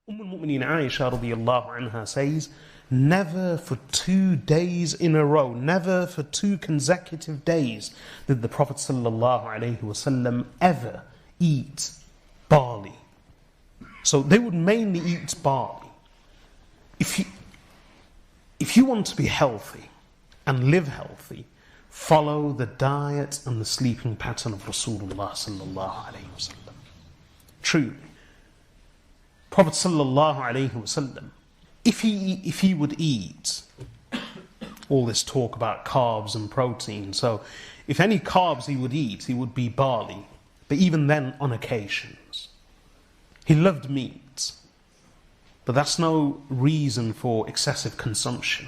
al-Mu'mineen Aisha radiyallahu anha says, never for 2 days in a row, never for 2 consecutive days did the Prophet sallallahu alaihi wasallam ever eat barley. So they would mainly eat barley. If you want to be healthy and live healthy, follow the diet and the sleeping pattern of Rasulullah sallallahu alaihi wasallam. Truly, Prophet sallallahu alaihi wasallam, if he would eat all this talk about carbs and protein, so if any carbs he would eat, it would be barley, but even then on occasions. He loved meat, but that's no reason for excessive consumption,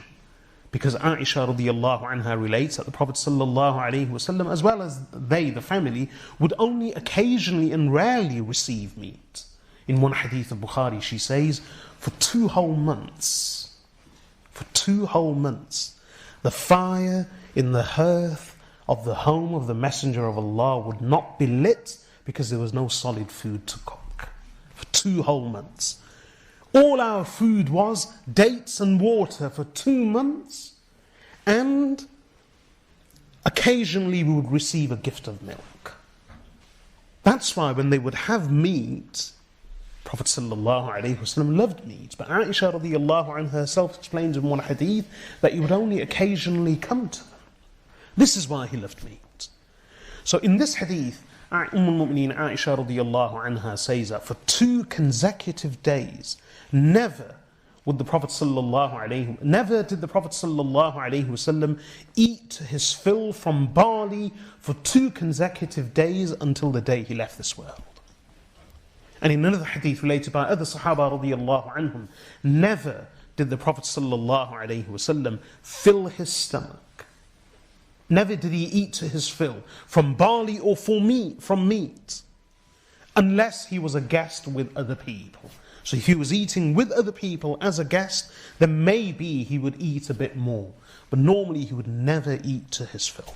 because Aisha radiyallahu anha relates that the Prophet sallallahu alaihi wasallam, as well as they, the family, would only occasionally and rarely receive meat. In one hadith of Bukhari, she says, for 2 whole months, the fire in the hearth of the home of the Messenger of Allah would not be lit because there was no solid food to cook. For 2 whole months. All our food was dates and water for 2 months, and occasionally we would receive a gift of milk. That's why when they would have meat, Prophet sallallahu alaihi wasallam loved meat, but Aisha radiyallahu anha herself explains in one hadith that he would only occasionally come to them. This is why he loved meat. So in this hadith, al-Mu'mineen Aisha radiyallahu anha says that for 2 consecutive days, never did the Prophet sallallahu alaihi wasallam eat his fill from barley for 2 consecutive days until the day he left this world. And in another hadith related by other Sahaba radiyallahu anhum, never did the Prophet sallallahu alaihi wasallam fill his stomach. Never did he eat to his fill from barley or from meat, unless he was a guest with other people. So if he was eating with other people as a guest, then maybe he would eat a bit more. But normally he would never eat to his fill.